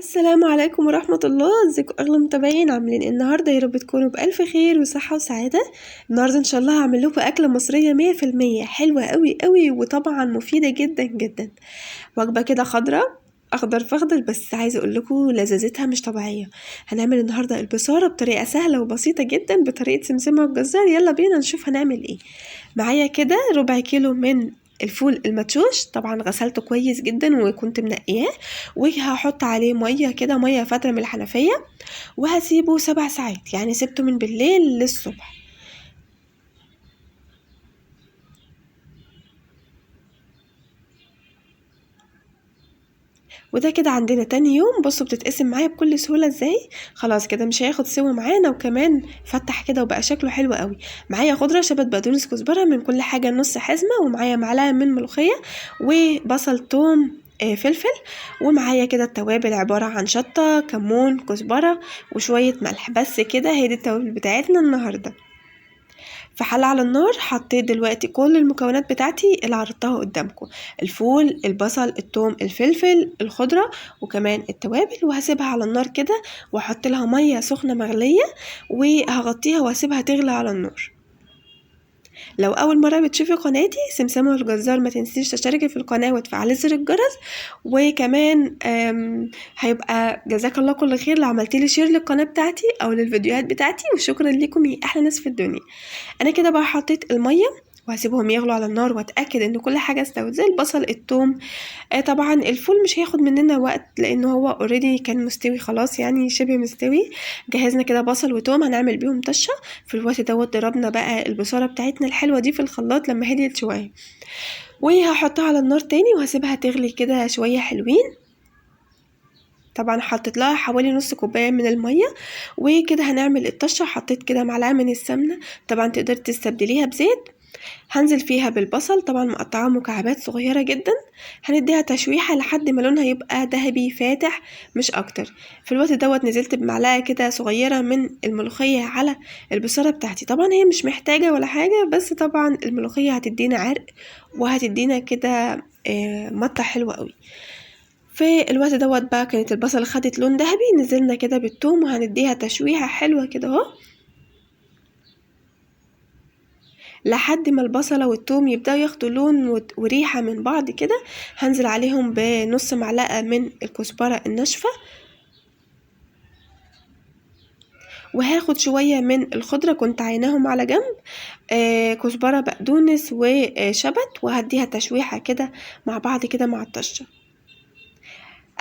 السلام عليكم ورحمة الله. ازيكم اغلى متابعين؟ عاملين ايه النهارده؟ يا رب تكونوا بألف خير وصحة وسعادة. النهارده ان شاء الله هعمل لكم اكلة مصرية 100% حلوة قوي قوي وطبعا مفيدة جدا جدا. وجبة كده خضرة اخضر فاخضر، بس عايزه اقول لكم لذاذتها مش طبيعيه. هنعمل النهارده البصاره بطريقه سهله وبسيطه جدا بطريقه سمسمه والجزار. يلا بينا نشوف هنعمل ايه. معايا كده ربع كيلو من الفول المدشوش، طبعا غسلته كويس جدا وكنت منقياه، وهحط عليه ميه كده، ميه فتره من الحنفيه، وهسيبه 7 ساعات، يعني سبته من بالليل للصبح. وده كده عندنا تاني يوم. بصوا بتتقسم معايا بكل سهوله ازاي. خلاص كده مش هياخد سوا معانا، وكمان فتح كده وبقى شكله حلو قوي. معايا خضره شبت بقدونس كزبره، من كل حاجه نص حزمه، ومعايا معلقه من ملوخيه وبصل توم فلفل. ومعايا كده التوابل عبارة عن شطة كمون كزبرة وشوية ملح. بس كده هي دي التوابل بتاعتنا النهاردة. في حلة على النار حطيت دلوقتي كل المكونات بتاعتي اللي عرضتها قدامكم: الفول، البصل، الثوم، الفلفل، الخضرة، وكمان التوابل. وهسيبها على النار كده، واحط لها مية سخنة مغلية، وهغطيها واسيبها تغلي على النار. لو اول مره بتشوفي قناتي سمسمة والجزار، ما تنسيش تشتركي في القناه وتفعلي زر الجرس. وكمان هيبقى جزاك الله كل خير لو عملتيلي شير للقناه بتاعتي او للفيديوهات بتاعتي، وشكرا ليكم يا احلى ناس في الدنيا. انا كده بقى حطيت الميه وهسيبهم يغلوا على النار، واتاكد ان كل حاجه استوت، زي البصل الثوم. طبعا الفول مش هياخد مننا وقت لان هو اوريدي كان مستوي خلاص، يعني شبه مستوي. جهزنا كده بصل وتوم هنعمل بيهم طشه. في الوقت دوت ضربنا بقى البصاره بتاعتنا الحلوه دي في الخلاط لما هديت شويه، وهحطها على النار تاني وهسيبها تغلي كده شويه حلوين. طبعا حطيت لها حوالي نص كوبايه من الميه. وكده هنعمل الطشه. حطيت كده معلقه من السمنه، طبعا تقدري تستبدليها بزيت. هنزل فيها بالبصل، طبعا مقطعاه مكعبات صغيرة جدا. هنديها تشويحة لحد ما لونها يبقى ذهبي فاتح مش اكتر. في الوقت دوت نزلت بمعلقة كده صغيرة من الملوخية على البصارة بتاعتي. طبعا هي مش محتاجة ولا حاجة، بس طبعا الملوخية هتدينا عرق وهتدينا كده مطة حلوة قوي. في الوقت دوت بقى كانت البصل خدت لون ذهبي، نزلنا كده بالثوم وهنديها تشويحة حلوة كده اهو، لحد ما البصلة والثوم يبدأوا ياخدوا لون وريحة من بعض كده. هنزل عليهم بنص معلقة من الكزبرة الناشفة، وهاخد شوية من الخضرة كنت عيناهم على جنب، كزبرة بقدونس وشبت، وهديها تشويحة كده مع بعض كده مع الطشة.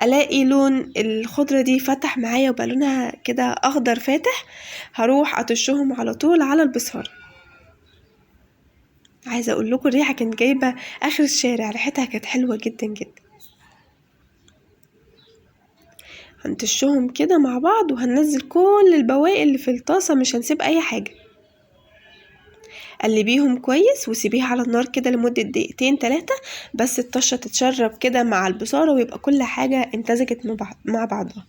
الاقي لون الخضرة دي فتح معايا وبقى لونها كده اخضر فاتح، هروح اطشهم على طول على البصارة. عايزه اقول لكم الريحه كانت جايبه اخر الشارع، ريحتها كانت حلوه جدا جدا. هنطشهم كده مع بعض، وهننزل كل البواقي اللي في الطاسه، مش هنسيب اي حاجه. قلبيهم كويس وسيبيها على النار كده لمده دقيقتين 3، بس الطشه تتشرب كده مع البصاره ويبقى كل حاجه امتزجت مع بعضها.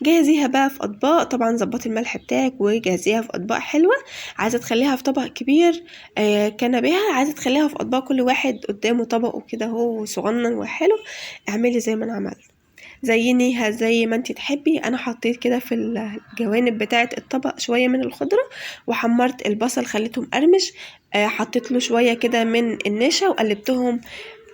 جهزيها بقى في اطباق، طبعا ظبطي الملح بتاعك وجهزيها في اطباق حلوه. عايزه تخليها في طبق كبير كنبيها، عايزه تخليها في اطباق كل واحد قدامه طبقه كده هو صغنن وحلو. اعملي زي ما انا عملت، زينيها زي ما انتي تحبي. انا حطيت كده في الجوانب بتاعه الطبق شويه من الخضره، وحمرت البصل خليتهم قرمش. حطيت له شويه كده من النشا وقلبتهم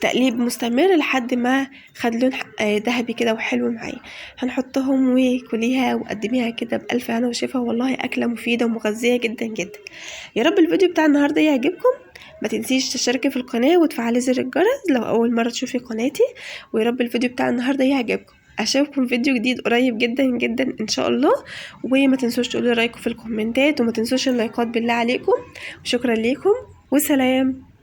تقليب مستمر لحد ما خد لون ذهبي كده وحلو معايا. هنحطهم وكليها وقدميها كده بألف هنا وشفا. والله أكلة مفيدة ومغذية جدا جدا. يا رب الفيديو بتاع النهاردة يعجبكم. ما تنسيش تشتركي في القناة وتفعلي زر الجرس لو أول مرة تشوفي قناتي. ويا رب الفيديو بتاع النهاردة يعجبكم. أشوفكم فيديو جديد قريب جدا جدا إن شاء الله. وما تنسوش تقولوا رأيكم في الكومنتات، وما تنسوش اللايكات بالله عليكم. وشكرا ليكم وسلام.